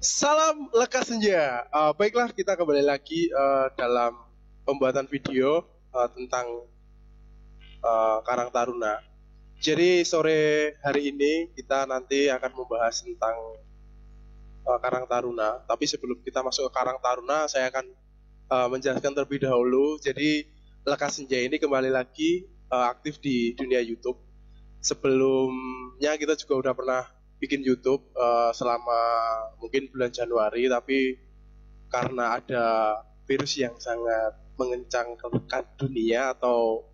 Salam lekas senja. Baiklah, kita kembali lagi dalam pembuatan video tentang Karang Taruna. Jadi sore hari ini kita nanti akan membahas tentang Karang Taruna. Tapi sebelum kita masuk ke Karang Taruna, saya akan menjelaskan terlebih dahulu. Jadi lekas senja ini kembali lagi aktif di dunia YouTube. Sebelumnya kita juga udah pernah bikin YouTube selama mungkin bulan Januari, tapi karena ada virus yang sangat mengencangkan dunia atau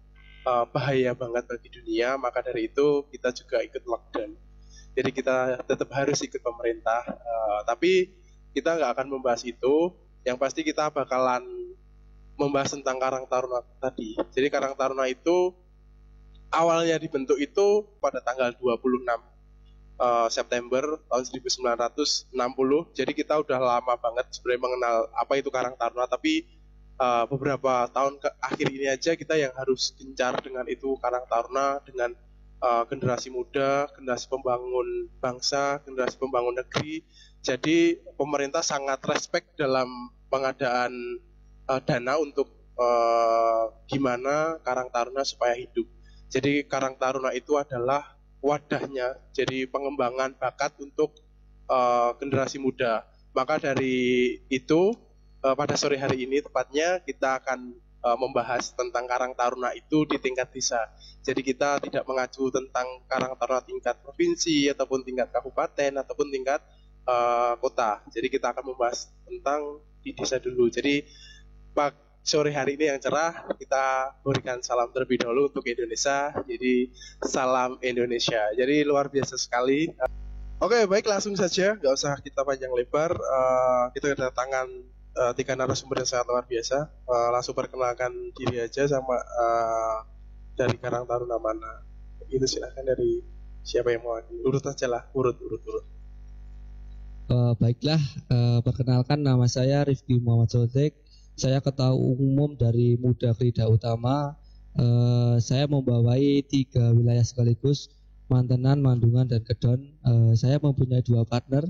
bahaya banget bagi dunia, maka dari itu kita juga ikut lockdown. Jadi kita tetap harus ikut pemerintah, tapi kita nggak akan membahas itu. Yang pasti kita bakalan membahas tentang Karang Taruna tadi. Jadi Karang Taruna itu awalnya dibentuk itu pada tanggal 26 September tahun 1960. Jadi kita udah lama banget sebenarnya mengenal apa itu Karang Taruna, tapi beberapa tahun akhir ini aja kita yang harus gencar dengan itu Karang Taruna, dengan generasi muda, generasi pembangun bangsa, generasi pembangun negeri. Jadi pemerintah sangat respect dalam pengadaan dana untuk gimana Karang Taruna supaya hidup. Jadi Karang Taruna itu adalah wadahnya, jadi pengembangan bakat untuk generasi muda. Maka dari itu pada sore hari ini tepatnya kita akan membahas tentang Karang Taruna itu di tingkat desa. Jadi kita tidak mengacu tentang Karang Taruna tingkat provinsi ataupun tingkat kabupaten ataupun tingkat kota. Jadi kita akan membahas tentang di desa dulu. Jadi sore hari ini yang cerah, kita berikan salam terlebih dahulu untuk Indonesia. Jadi salam Indonesia. Jadi luar biasa sekali. Oke, baik, langsung saja, nggak usah kita panjang lebar. Kita kedatangan 3 narasumber yang sangat luar biasa. Langsung perkenalkan diri aja sama dari Karang Taruna mana. Itu silahkan dari siapa yang mau. Urut aja lah, urut. Baiklah, perkenalkan nama saya Rifki Muhammad Sotek. Saya Ketua Umum dari Muda Krida Utama. Saya membawai 3 wilayah sekaligus, Mantenan, Mandungan, dan Kedon. Saya mempunyai 2 partner.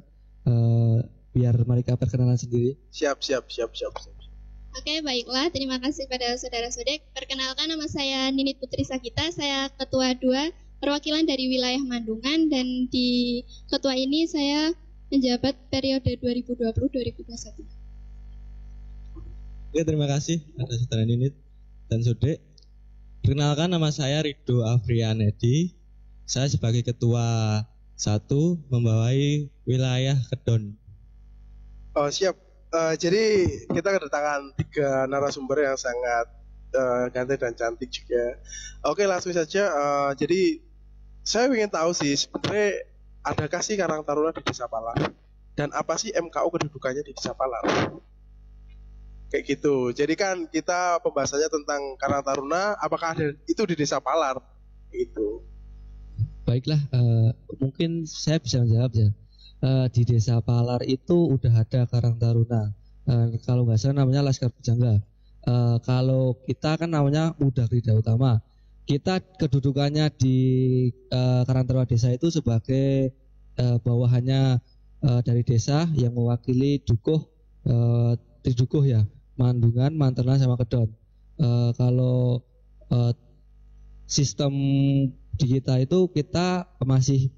Biar mereka perkenalan sendiri. Siap. Oke, baiklah. Terima kasih pada Saudara Sodek. Perkenalkan, nama saya Ninit Putri Sakita. Saya Ketua 2 perwakilan dari wilayah Mandungan, dan di ketua ini saya menjabat periode 2020-2021. Oke, terima kasih atas saudara Ninit dan Sodek. Perkenalkan, nama saya Rido Afrianedi. Saya sebagai ketua 1 membawai wilayah Kedon. Oh, siap. Jadi kita kedatangan 3 narasumber yang sangat ganteng dan cantik juga. Oke, langsung saja. Jadi saya ingin tahu sih sebenarnya adakah sih Karang Taruna di Desa Palar? Dan apa sih MKU kedudukannya di Desa Palar? Kayak gitu. Jadi kan kita pembahasannya tentang Karang Taruna, apakah ada itu di Desa Palar? Gitu. Baiklah, mungkin saya bisa menjawab ya. Di Desa Palar itu udah ada Karang Taruna. Kalau nggak salah namanya Laskar Pujangga. Kalau kita kan namanya Muda Krida Utama. Kita kedudukannya di Karang Taruna desa itu sebagai bawahannya dari desa yang mewakili Dukuh, Tridukuh ya, Mandungan, Mantenan, sama Kedon. Kalau sistem di kita itu kita masih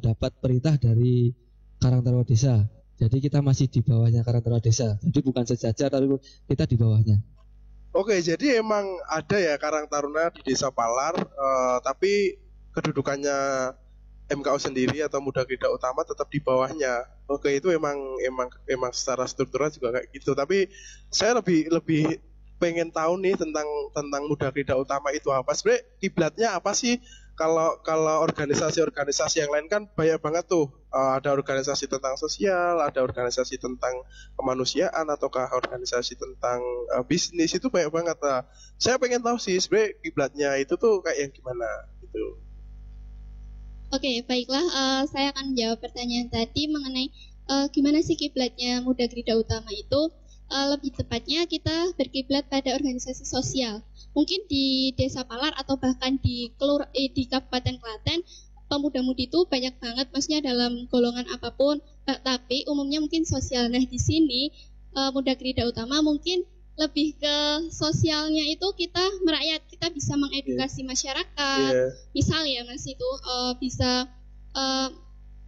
dapat perintah dari Karang Taruna desa. Jadi kita masih di bawahnya Karang Taruna desa. Jadi bukan sejajar, tapi kita di bawahnya. Oke, jadi emang ada ya Karang Taruna di Desa Palar, tapi kedudukannya MKU sendiri atau Muda Krida Utama tetap di bawahnya. Oke, itu emang secara struktural juga kayak gitu. Tapi saya lebih pengen tahu nih tentang Muda Krida Utama itu apa. Sebenarnya kiblatnya apa sih? Kalau organisasi-organisasi yang lain kan banyak banget tuh. Ada organisasi tentang sosial, ada organisasi tentang kemanusiaan, ataukah organisasi tentang bisnis, itu banyak banget. Nah, saya pengen tahu sih sebenarnya kiblatnya itu tuh kayak yang gimana gitu. Oke, baiklah. Saya akan menjawab pertanyaan tadi mengenai gimana sih kiblatnya Muda Krida Utama itu. Lebih tepatnya kita berkiblat pada organisasi sosial. Mungkin di Desa Palar atau bahkan di Kabupaten Klaten pemuda-mudi itu banyak banget, maksudnya dalam golongan apapun, tapi umumnya mungkin sosial. Nah di sini Muda Gerida Utama mungkin lebih ke sosialnya itu kita merakyat, kita bisa mengedukasi masyarakat. Misal ya Mas itu bisa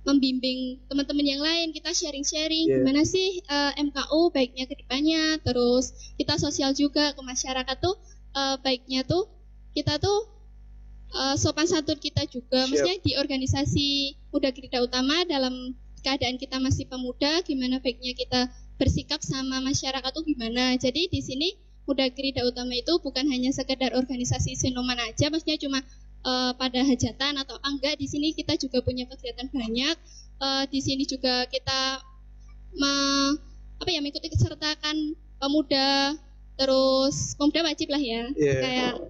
membimbing teman-teman yang lain, kita sharing-sharing gimana sih MKU baiknya ke depannya, terus kita sosial juga ke masyarakat tuh baiknya tuh kita tuh sopan santun kita juga. Maksudnya di organisasi Muda Gerida Utama dalam keadaan kita masih pemuda, gimana baiknya kita bersikap sama masyarakat tuh gimana. Jadi di sini Muda Gerida Utama itu bukan hanya sekedar organisasi sinoman aja, maksudnya cuma pada hajatan atau enggak. Di sini kita juga punya kegiatan banyak. Di sini juga kita mengikuti sertakan pemuda, terus pemuda wajib lah ya, kayak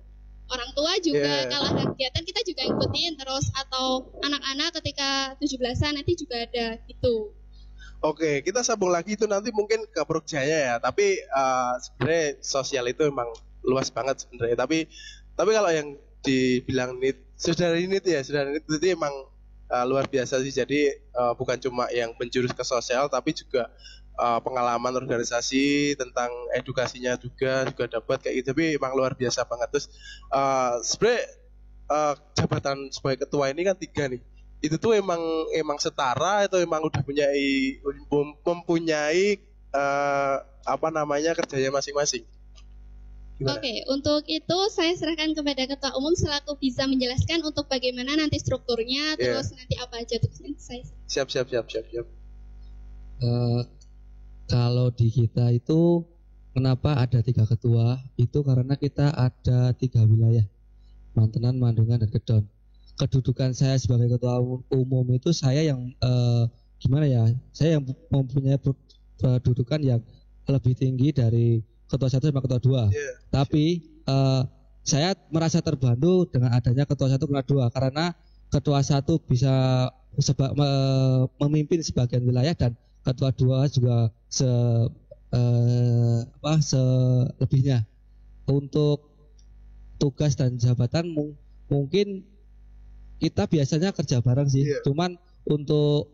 orang tua juga kalau ada kegiatan kita juga ikutin, terus atau anak-anak ketika 17-an nanti juga ada gitu. Oke, kita sambung lagi itu nanti mungkin ke Purwojaya ya. Tapi sebenarnya sosial itu emang luas banget sebenarnya. Tapi kalau yang dibilang saudara Nit itu emang luar biasa sih. Jadi bukan cuma yang menjurus ke sosial, tapi juga pengalaman organisasi tentang edukasinya juga dapat kayak gitu. Tapi emang luar biasa banget. Terus sebenarnya jabatan sebagai ketua ini kan 3 nih. Itu tuh emang setara atau emang udah mempunyai kerjanya masing-masing? Oke, untuk itu saya serahkan kepada Ketua Umum selaku bisa menjelaskan untuk bagaimana nanti strukturnya, terus nanti apa aja tugasnya. Siap. Kalau di kita itu kenapa ada 3 ketua? Itu karena kita ada 3 wilayah, Mantenan, Mandungan, dan Kedon. Kedudukan saya sebagai ketua umum itu saya yang saya yang mempunyai kedudukan yang lebih tinggi dari ketua 1 sama ketua 2. Tapi saya merasa terbantu dengan adanya ketua 1 ketua 2 karena ketua 1 bisa memimpin sebagian wilayah dan ketua 2 juga selebihnya. Untuk tugas dan jabatan mungkin kita biasanya kerja bareng sih, cuman untuk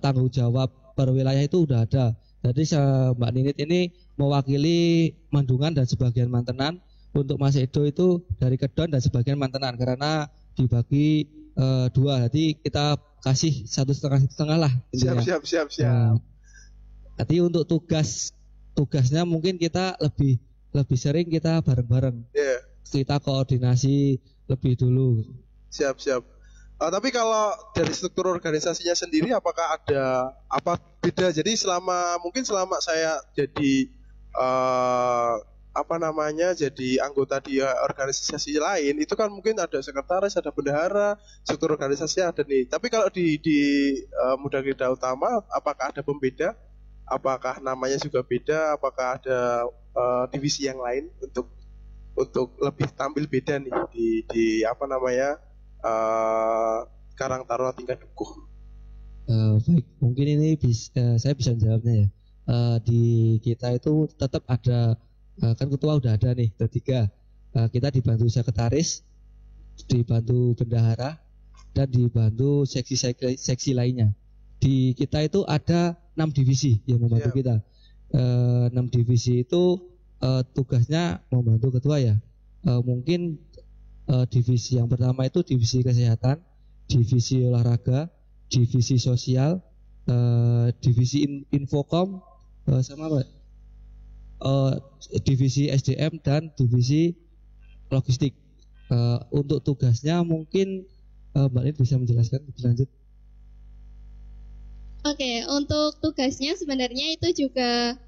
tanggung jawab per wilayah itu udah ada. Jadi Mbak Ninit ini mewakili Mandungan dan sebagian Mantenan. Untuk Mas Edo itu dari Kedon dan sebagian Mantenan karena dibagi 2. Jadi kita kasih 1,5 lah. Siap. Jadi untuk tugasnya mungkin kita lebih sering kita bareng-bareng. Kita koordinasi lebih dulu. Siap. Tapi kalau dari struktur organisasinya sendiri apakah ada apa beda? Jadi selama saya jadi jadi anggota di organisasi lain itu kan mungkin ada sekretaris, ada bendahara, struktur organisasinya ada nih. Tapi kalau di Muda Gerida Utama apakah ada pembeda? Apakah namanya juga beda? Apakah ada divisi yang lain untuk lebih tampil beda nih di Karang Taruna tingkat dukuh? Baik, mungkin ini saya bisa menjawabnya ya. Di kita itu tetap ada kan ketua udah ada nih, ketiga. Kita dibantu sekretaris, dibantu bendahara, dan dibantu seksi lainnya. Di kita itu ada 6 divisi yang membantu kita. 6 divisi itu tugasnya membantu ketua ya. Mungkin divisi yang pertama itu divisi kesehatan, divisi olahraga, divisi sosial, divisi infokom, sama apa? Divisi SDM dan divisi logistik. Untuk tugasnya mungkin Mbak Lid bisa menjelaskan lebih lanjut. Oke, untuk tugasnya sebenarnya itu juga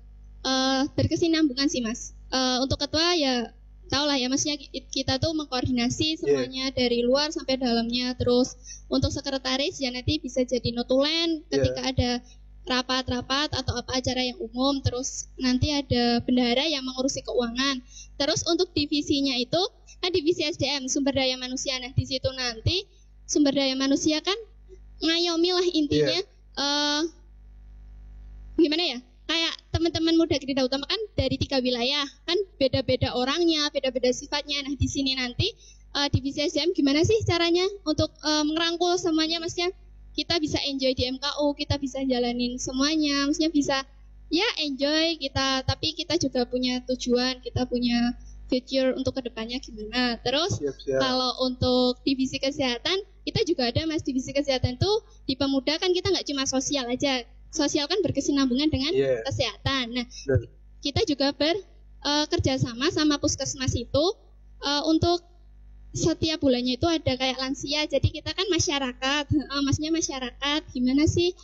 berkesinambungan sih Mas. Untuk ketua ya tahu lah ya, maksudnya kita tuh mengkoordinasi semuanya dari luar sampai dalamnya. Terus untuk sekretaris ya nanti bisa jadi notulen ketika ada rapat-rapat atau apa acara yang umum. Terus nanti ada bendahara yang mengurusi keuangan. Terus untuk divisinya itu kan divisi SDM, sumber daya manusia. Nah di situ nanti sumber daya manusia kan ngayomi lah intinya. Gimana ya? Kayak teman-teman Muda Gerida Utama kan dari 3 wilayah, kan beda-beda orangnya, beda-beda sifatnya. Nah di sini nanti divisi SDM gimana sih caranya untuk merangkul semuanya, maksudnya kita bisa enjoy di MKU, kita bisa jalanin semuanya, maksudnya bisa ya enjoy kita, tapi kita juga punya tujuan, kita punya future untuk kedepannya gimana. Terus kalau untuk divisi kesehatan, kita juga ada Mas, divisi kesehatan tuh di Pemuda kan kita nggak cuma sosial aja, sosial kan berkesinambungan dengan kesehatan. Nah, kita juga kerjasama sama puskesmas itu untuk setiap bulannya itu ada kayak lansia, jadi kita kan masyarakat, maksudnya masyarakat gimana sih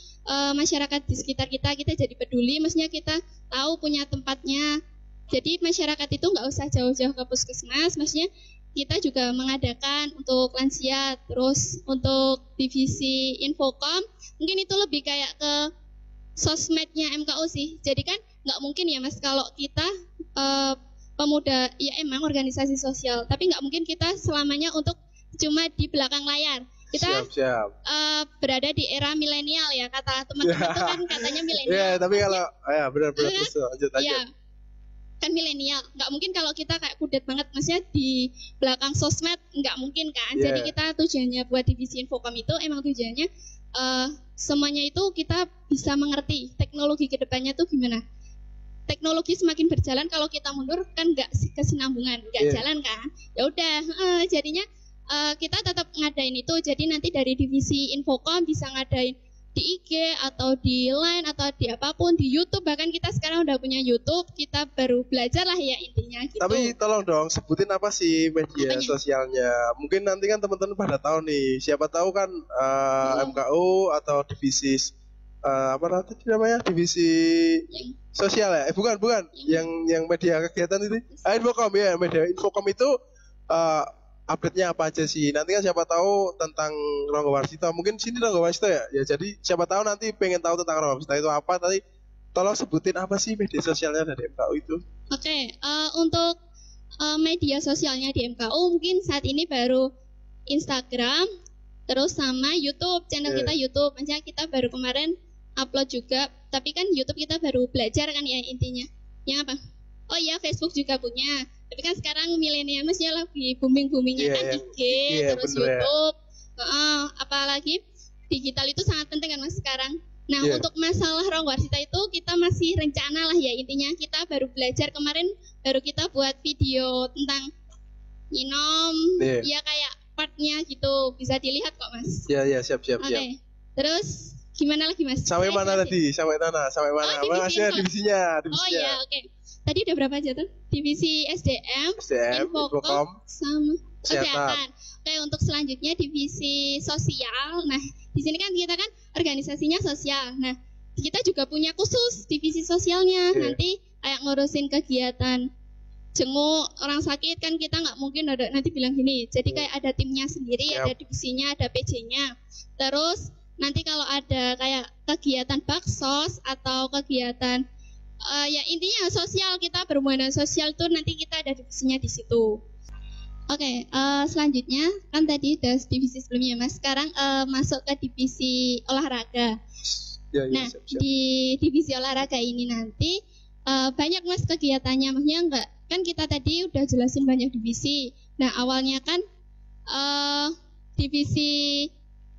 masyarakat di sekitar kita jadi peduli, maksudnya kita tahu punya tempatnya. Jadi masyarakat itu nggak usah jauh-jauh ke puskesmas, maksudnya kita juga mengadakan untuk lansia. Terus untuk divisi Infocom, mungkin itu lebih kayak ke sosmednya MKU sih. Jadi kan nggak mungkin ya Mas, kalau kita pemuda, ya emang organisasi sosial, tapi nggak mungkin kita selamanya untuk cuma di belakang layar. Kita berada di era milenial ya, kata teman-teman itu kan katanya milenial. Tapi kalau benar-benar lanjut aja. Ya, kan milenial, nggak mungkin kalau kita kayak kudet banget, maksudnya di belakang sosmed nggak mungkin kan. Jadi kita tujuannya buat divisi Infocom itu emang tujuannya semuanya itu kita bisa mengerti teknologi kedepannya tuh gimana. Teknologi semakin berjalan, kalau kita mundur kan nggak kesinambungan, nggak jalan kan. Ya udah, jadinya kita tetap ngadain itu. Jadi nanti dari divisi Infocom bisa ngadain di IG atau di Line atau di apapun, di YouTube, bahkan kita sekarang udah punya YouTube, kita baru belajar lah ya intinya gitu. Tapi tolong dong sebutin apa sih media sosialnya, mungkin nanti kan teman-teman pada tahu nih, siapa tahu kan MKU atau divisi apa namanya divisi sosial ya, bukan yang media kegiatan itu Infocom ya, media Infocom itu update-nya apa aja sih? Nanti kan siapa tahu tentang Ronggo Warsito, mungkin sini Ronggo Warsito ya. Ya jadi siapa tahu nanti pengen tahu tentang Ronggo Warsito itu apa, tadi tolong sebutin apa sih media sosialnya dari MKU itu. Oke, untuk media sosialnya di MKU mungkin saat ini baru Instagram, terus sama YouTube, channel kita YouTube. Maksudnya kita baru kemarin upload juga, tapi kan YouTube kita baru belajar kan ya intinya. Yang apa? Oh iya, Facebook juga punya. Tapi kan sekarang milenial maksudnya lagi booming-boomingnya kan IG, terus YouTube. Apalagi digital itu sangat penting kan Mas sekarang. Nah, untuk masalah Ronggo Warsito itu kita masih rencana lah ya intinya. Kita baru belajar kemarin, baru kita buat video tentang Inom, ya kayak partnya gitu. Bisa dilihat kok Mas. Iya, siap. Oke. Terus gimana lagi Mas? Sampai mana tadi? Sampai mana? Maksudnya divisinya. Oh iya, oke. Tadi udah berapa aja tuh? Divisi SDM, Infocom, sama kesehatan. Oke, untuk selanjutnya divisi sosial. Nah, di sini kan kita kan organisasinya sosial. Nah, kita juga punya khusus divisi sosialnya. Nanti kayak ngurusin kegiatan jenguk orang sakit kan kita nggak mungkin ada nanti bilang gini. Jadi kayak ada timnya sendiri, ada divisinya, ada PJ-nya. Terus nanti kalau ada kayak kegiatan baksos atau kegiatan ya intinya sosial, kita berhubungan dengan sosial tuh nanti kita ada divisinya di situ. Oke, selanjutnya kan tadi udah divisi sebelumnya Mas. Sekarang masuk ke divisi olahraga. Nah, siap. Di divisi olahraga ini nanti banyak Mas kegiatannya. Maksudnya enggak, kan kita tadi udah jelasin banyak divisi. Nah, awalnya kan divisi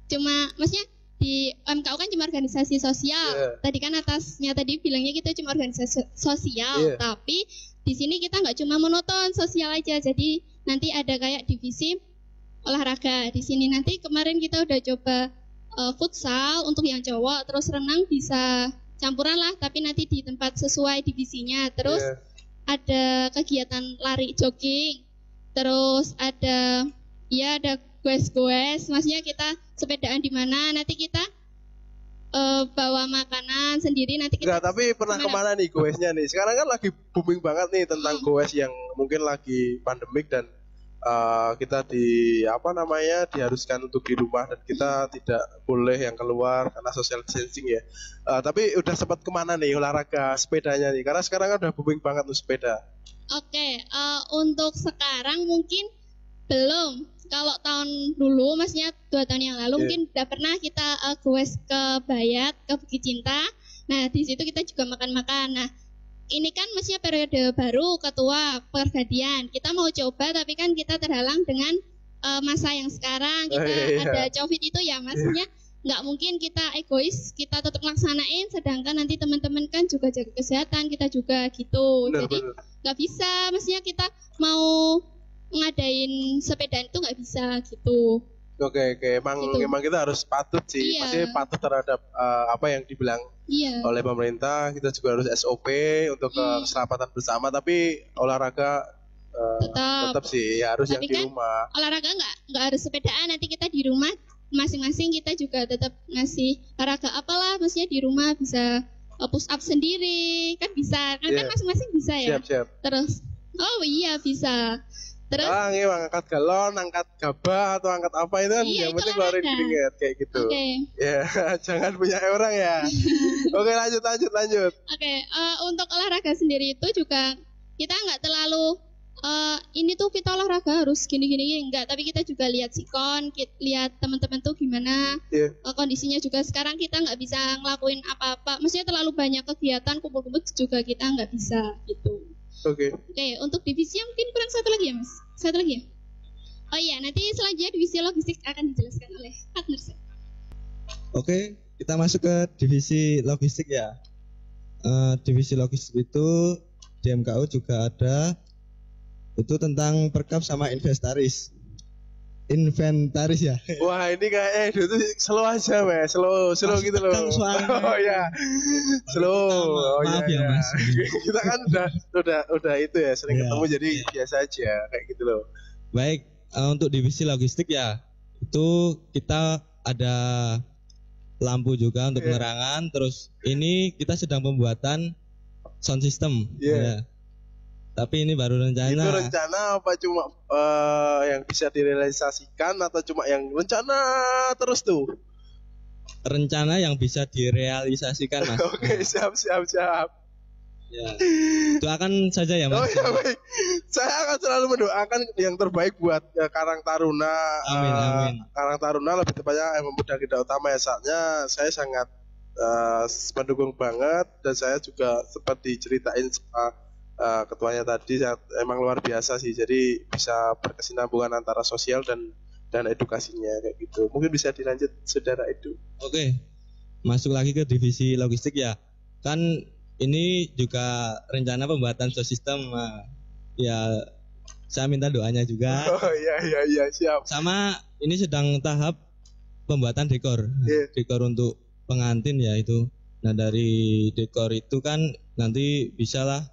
cuma maksudnya di MKU kan cuma organisasi sosial. Tadi kan atasnya tadi bilangnya kita cuma organisasi sosial, tapi di sini kita nggak cuma monoton sosial aja. Jadi nanti ada kayak divisi olahraga. Di sini nanti kemarin kita udah coba futsal untuk yang cowok, terus renang bisa campuran lah, tapi nanti di tempat sesuai divisinya. Terus ada kegiatan lari jogging, terus ada goes-goes, maksudnya kita sepedaan di mana, nanti kita bawa makanan sendiri nanti kita. Tapi pernah kemana nih goesnya nih? Sekarang kan lagi booming banget nih tentang goes yang mungkin lagi pandemik dan kita diharuskan untuk di rumah dan kita tidak boleh yang keluar karena social distancing ya. Tapi udah sempat kemana nih olahraga sepedanya nih? Karena sekarang kan udah booming banget tuh sepeda. Oke, untuk sekarang mungkin belum. Kalau tahun dulu, maksudnya 2 tahun yang lalu mungkin udah pernah kita goes ke Bayat, ke Bukit Cinta. Nah, di situ kita juga makan-makan. Nah, ini kan maksudnya periode baru ketua pergantian. Kita mau coba tapi kan kita terhalang dengan masa yang sekarang kita iya. ada COVID itu ya, maksudnya nggak mungkin kita egois, kita tetap laksanain, sedangkan nanti teman-teman kan juga jaga kesehatan, kita juga gitu. Bener, Jadi bener. nggak bisa, maksudnya kita mau ngadain sepedaan itu nggak bisa gitu. Oke, emang Gitu. kita harus patuh sih. Iya. Maksudnya patuh terhadap apa yang dibilang Iya. oleh pemerintah. Kita juga harus SOP untuk keselamatan bersama. Tapi olahraga tetap sih harus Tapi yang di kan rumah. olahraga nggak harus sepedaan, nanti kita di rumah masing-masing kita juga tetap ngasih olahraga apalah, maksudnya di rumah bisa push up sendiri kan bisa kan, Iya. kan masing-masing bisa ya. Siap. Terus oh iya bisa. Terus Emang angkat galon, angkat gabah atau angkat apa itu kan Iya, yang itu penting keluarin olahraga. keringet kayak gitu. Oke. Ya, jangan punya orang ya. Oke, lanjut. Oke, untuk olahraga sendiri itu juga kita nggak terlalu ini tuh kita olahraga harus gini enggak, tapi kita juga lihat sikon, lihat teman-teman tuh gimana Iya. kondisinya juga. Sekarang kita nggak bisa ngelakuin apa-apa, maksudnya terlalu banyak kegiatan kumpul-kumpul juga kita nggak bisa gitu. Oke. Oke, untuk divisi mungkin kurang satu lagi ya mas, satu lagi ya. Oh iya, nanti selanjutnya divisi logistik akan dijelaskan oleh partner saya. Oke, kita masuk ke divisi logistik ya. Divisi logistik itu di MKU juga ada, itu tentang perkap sama inventaris ya. Wah, ini kayaknya itu tuh slow aja, Mas. Slow Masih gitu loh. tegang soalnya. Oh ya. Slow. Oh Maaf ya, iya. Mas. Kita kan udah itu ya, sering Iya, ketemu jadi biasa aja kayak gitu loh. Baik, untuk divisi logistik ya, itu kita ada lampu juga untuk Iya. penerangan. Terus ini kita sedang pembuatan sound system. Iya. Ya. Tapi ini baru rencana. Itu rencana apa cuma yang bisa direalisasikan atau cuma yang rencana terus tuh? Rencana yang bisa direalisasikan, Mas. Oke, siap. Ya. Doakan saja ya, Oh Mas. ya baik. Saya akan selalu mendoakan yang terbaik buat Karang Taruna. Amin. Karang Taruna lebih tepatnya Pemuda Kita Utama ya. Saatnya saya sangat mendukung banget, dan saya juga sempat diceritain sama ketuanya tadi, emang luar biasa sih. Jadi bisa berkesinambungan antara sosial dan edukasinya kayak gitu. Mungkin bisa dilanjut saudara Edu. Oke. Masuk lagi ke divisi logistik ya. Kan ini juga rencana pembuatan sound system. Ya, saya minta doanya juga. Oh iya siap. Sama ini sedang tahap pembuatan dekor. Iya. Dekor untuk pengantin ya itu. Nah, dari dekor itu kan nanti bisalah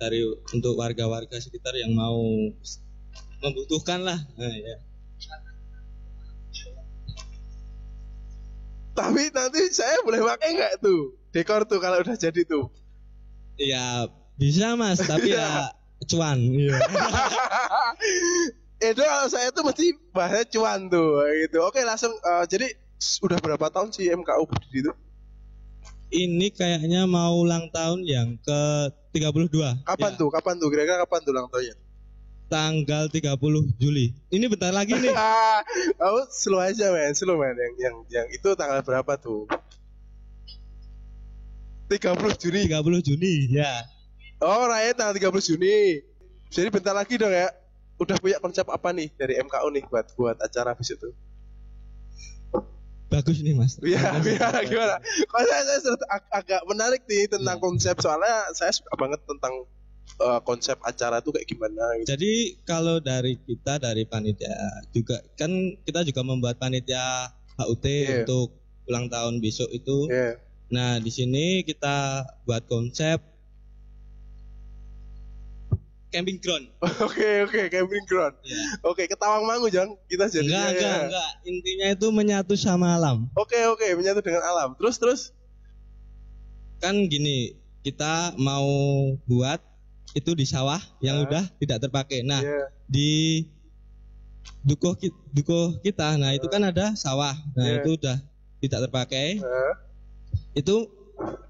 dari untuk warga-warga sekitar yang mau membutuhkan lah. Nah, ya. Tapi nanti saya boleh pakai nggak tuh dekor tuh kalau udah jadi tuh? Ya bisa Mas, tapi ya cuan. Iya. Itu kalau saya tuh mesti bahasnya cuan tuh gitu. Oke, langsung jadi udah berapa tahun sih MKU berdiri itu? Ini kayaknya mau ulang tahun yang ke-32. Kapan Ya, tuh? Kira-kira kapan tuh ulang tahunnya? tanggal 30 Juli. Ini bentar lagi nih. Oh, slow men. Yang itu tanggal berapa tuh? 30 Juni. 30 Juni ya. Oh, raya tanggal 30 Juni. Jadi bentar lagi dong ya. Udah punya konsep apa nih dari MKU nih buat acara besok tuh? Bagus nih Mas. Iya, gimana? Kalau saya agak menarik nih tentang konsep, soalnya saya suka banget tentang konsep acara tuh kayak gimana gitu. Jadi kalau dari kita dari panitia juga kan kita juga membuat panitia HUT untuk ulang tahun besok itu. Iya. Nah, di sini kita buat konsep camping ground. Oke, camping ground. Ya. Oke, ke Tawangmangu Jang. Kita jadinya Enggak. Intinya itu menyatu sama alam. Oke, menyatu dengan alam. Terus Kan gini, kita mau buat itu di sawah yang udah tidak terpakai. Nah, di dukuh kita, nah itu kan ada sawah. Nah, itu udah tidak terpakai. Itu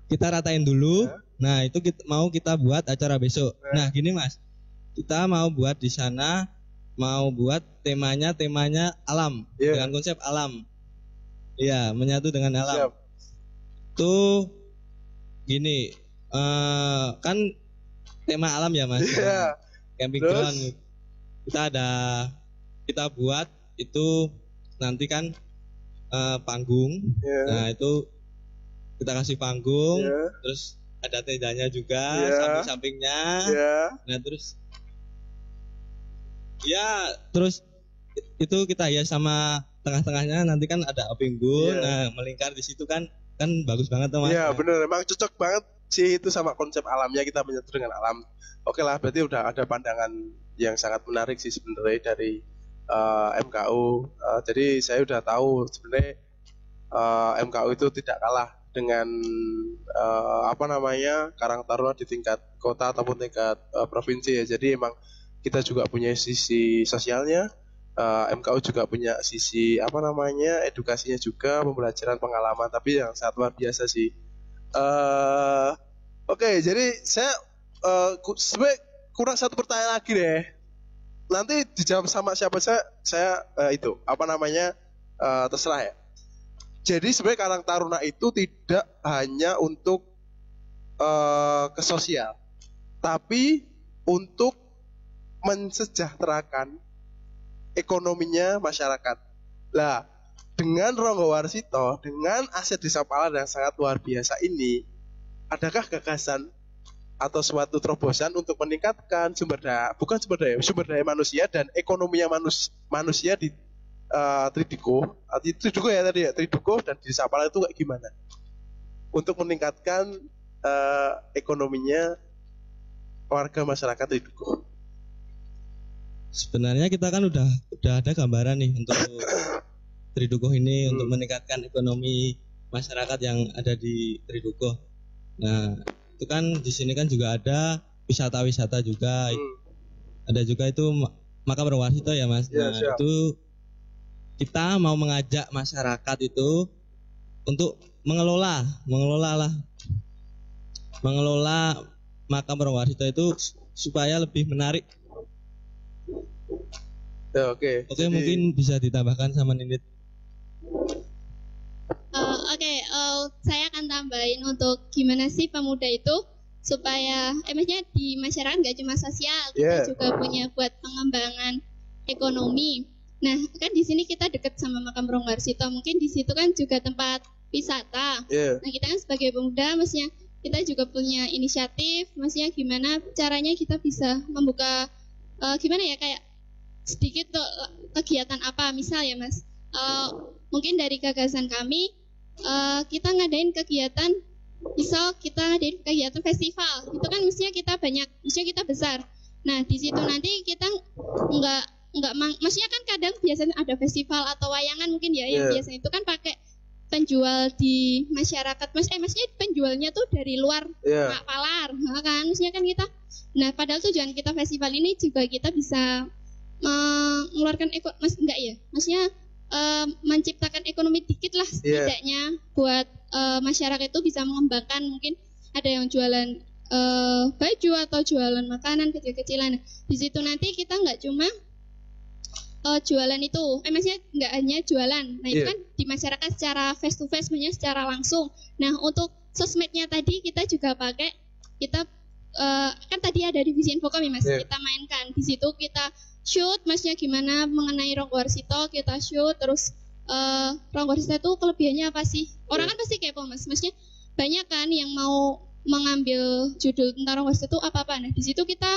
kita ratain dulu. Nah, itu mau kita buat acara besok. Nah, gini Mas. Kita mau buat di sana, mau buat temanya alam, dengan konsep alam. Iya, menyatu dengan alam. Tuh gini, kan tema alam ya Mas. Iya. Camping ground. Kita ada kita buat itu nanti kan panggung. Nah itu kita kasih panggung, terus ada tendanya juga, samping-sampingnya. Nah terus itu kita hias sama tengah-tengahnya, nanti kan ada api unggun. Nah melingkar di situ kan bagus banget tuh Mas. Iya bener, emang cocok banget sih itu sama konsep alamnya, kita menyatu dengan alam. Oke lah, berarti udah ada pandangan yang sangat menarik sih sebenarnya dari MKU. Jadi saya udah tahu sebenarnya MKU itu tidak kalah dengan Karang Taruna di tingkat kota ataupun tingkat provinsi ya. Jadi emang kita juga punya sisi sosialnya, MKU juga punya sisi edukasinya juga, pembelajaran pengalaman, tapi yang sangat luar biasa sih. Oke, jadi saya sebenarnya kurang satu pertanyaan lagi deh. Nanti dijawab sama siapa saya terserah ya. Jadi sebenarnya Karang Taruna itu tidak hanya untuk ke sosial, tapi untuk mensejahterakan ekonominya masyarakat. Lah, dengan Ronggo Warsito, dengan aset desa Palar yang sangat luar biasa ini, adakah gagasan atau suatu terobosan untuk meningkatkan sumber daya manusia dan ekonominya manusia di Tridukuh dan di desa Palar itu kayak gimana? Untuk meningkatkan ekonominya warga masyarakat Tridukuh. Sebenarnya kita kan udah ada gambaran nih untuk Tridukuh ini untuk meningkatkan ekonomi masyarakat yang ada di Tridukuh. Nah, itu kan di sini kan juga ada wisata-wisata juga. Ada juga itu makam Ronggo Warsito ya Mas. Nah, itu kita mau mengajak masyarakat itu untuk mengelola makam Ronggo Warsito itu supaya lebih menarik. Oke, jadi mungkin bisa ditambahkan sama Ninit. Saya akan tambahin untuk gimana sih pemuda itu supaya maksudnya di masyarakat nggak cuma sosial, kita juga punya buat pengembangan ekonomi. Nah, kan di sini kita dekat sama makam Ronggo Warsito, mungkin di situ kan juga tempat wisata. Nah, kita kan sebagai pemuda, maksudnya kita juga punya inisiatif, maksudnya gimana caranya kita bisa membuka kayak sedikit kegiatan apa, misal ya Mas, mungkin dari gagasan kami kita ngadain kegiatan, misal kita ngadain kegiatan festival, itu kan mestinya kita banyak, mestinya kita besar. Nah di situ nanti kita maksudnya kan kadang biasanya ada festival atau wayangan mungkin ya, yang biasanya itu kan pakai penjual di masyarakat, maksudnya penjualnya tuh dari luar Palar, kan maksudnya kan kita. Nah padahal tujuan kita festival ini juga kita bisa mengeluarkan maksudnya menciptakan ekonomi dikit lah setidaknya buat masyarakat itu bisa mengembangkan, mungkin ada yang jualan baju atau jualan makanan kecil-kecilan. Di situ nanti kita nggak cuma jualan itu, maksudnya nggak hanya jualan. Nah itu kan di masyarakat secara face to face, maksudnya secara langsung. Nah untuk sosmednya tadi kita juga pakai, kita kan tadi ada divisi Infocom ya Mas, kita mainkan di situ, kita shoot maksudnya gimana mengenai Ronggo Warsito, kita shoot terus Ronggo Warsito itu kelebihannya apa sih? Orang kan pasti kepo Mas, maksudnya banyak kan yang mau mengambil judul tentang Ronggo Warsito itu apa-apa. Nah di situ kita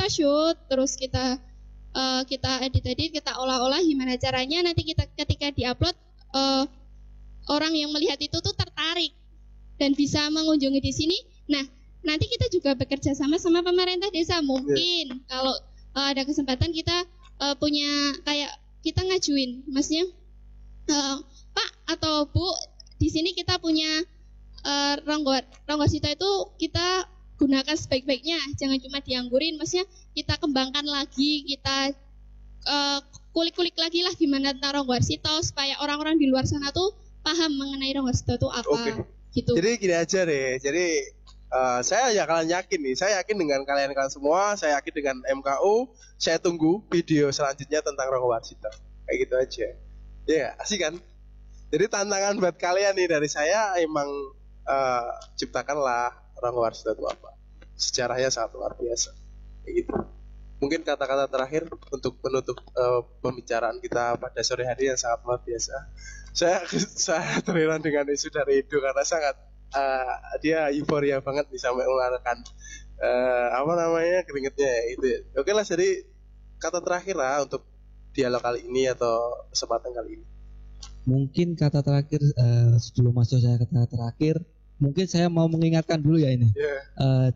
shoot terus kita edit, kita olah-olah gimana caranya nanti kita ketika diupload orang yang melihat itu tuh tertarik dan bisa mengunjungi di sini. Nah nanti kita juga bekerja sama pemerintah desa, mungkin kalau ada kesempatan kita punya kayak kita ngajuin, maksudnya Pak atau Bu, di sini kita punya Ronggo Warsito itu kita gunakan sebaik-baiknya, jangan cuma dianggurin, maksudnya kita kembangkan lagi, kita kulik-kulik lagi lah gimana tentang Ronggo Warsito supaya orang-orang di luar sana tuh paham mengenai Ronggo Warsito itu apa. Gitu. Jadi gini aja deh, saya yakin dengan kalian semua, saya yakin dengan MKU, saya tunggu video selanjutnya tentang Ronggo Warsito. Kayak gitu aja. Ya, asik kan? Jadi tantangan buat kalian nih dari saya emang ciptakanlah Ronggo Warsito itu apa. Sejarahnya sangat luar biasa. Kayak gitu. mungkin kata-kata terakhir untuk menutup pembicaraan kita pada sore hari yang sangat luar biasa. Saya terheran dengan isu dari Edo karena sangat dia euforia banget nih sampai mengeluarkan keringetnya ya, itu. Oke lah, jadi kata terakhir lah untuk dialog kali ini atau kesempatan kali ini. Mungkin kata terakhir sebelum masuk saya kata terakhir, mungkin saya mau mengingatkan dulu ya ini.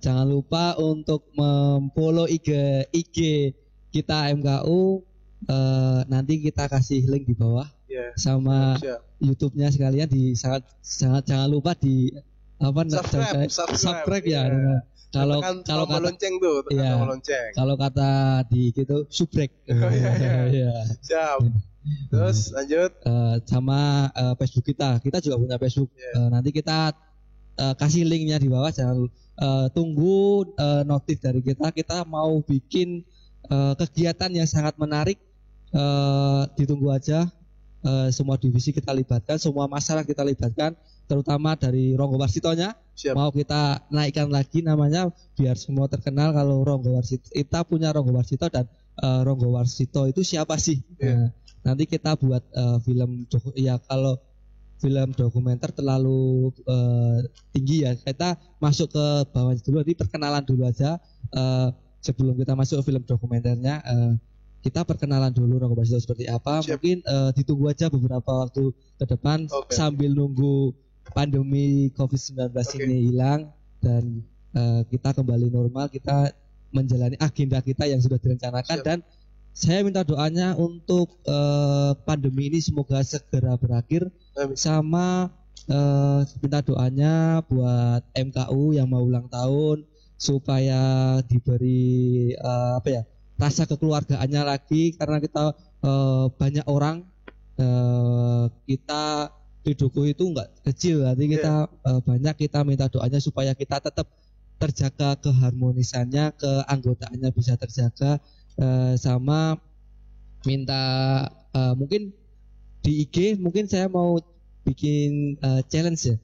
Jangan lupa untuk memfollow IG kita MKU. Nanti kita kasih link di bawah sama YouTube-nya sekalian jangan lupa di subscribe ya. Kalau kata lonceng tuh, lonceng. Kalau kata di gitu subrek. Siap. Terus lanjut sama Facebook kita juga punya Facebook. Nanti kita kasih linknya di bawah. Jangan tunggu notif dari kita mau bikin kegiatan yang sangat menarik. Ditunggu aja. Semua divisi kita libatkan, semua masyarakat kita libatkan, terutama dari Ronggo Warsitonya. Mau kita naikkan lagi namanya biar semua terkenal kalau Ronggo Warsito. Kita punya Ronggo Warsito dan Ronggo Warsito itu siapa sih? Nanti kita buat film kalau film dokumenter terlalu tinggi ya, kita masuk ke bawah dulu, nanti perkenalan dulu aja sebelum kita masuk ke film dokumenternya. Kita perkenalan dulu Ronggo Warsito seperti apa. Mungkin ditunggu aja beberapa waktu ke depan sambil nunggu pandemi COVID-19 ini hilang dan kita kembali normal, kita menjalani agenda kita yang sudah direncanakan. Dan saya minta doanya untuk pandemi ini semoga segera berakhir. Sama minta doanya buat MKU yang mau ulang tahun supaya diberi rasa kekeluargaannya lagi, karena kita banyak orang, kita di Dukuh itu enggak kecil, nanti kita banyak, kita minta doanya supaya kita tetap terjaga keharmonisannya, keanggotaannya bisa terjaga, sama minta mungkin di IG mungkin saya mau bikin challenge ya.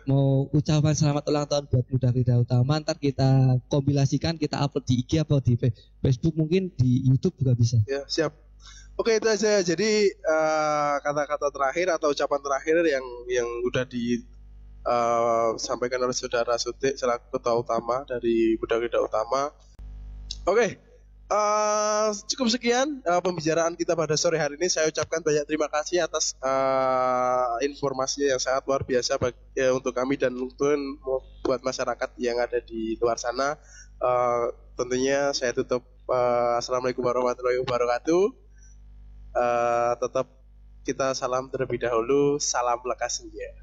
Mau ucapan selamat ulang tahun buat Muda Rida Utama, ntar kita kompilasikan, kita upload di IG atau di Facebook, mungkin di YouTube juga bisa. Ya, siap. Oke, itu aja. Jadi kata-kata terakhir atau ucapan terakhir yang udah disampaikan oleh Saudara Sutik selaku Ketua Utama dari Muda Rida Utama. Oke. Cukup sekian pembicaraan kita pada sore hari ini. Saya ucapkan banyak terima kasih atas informasinya yang sangat luar biasa untuk kami dan buat masyarakat yang ada di luar sana. Tentunya saya tutup. Assalamualaikum warahmatullahi wabarakatuh. Tetap kita salam terlebih dahulu. Salam lekas senja.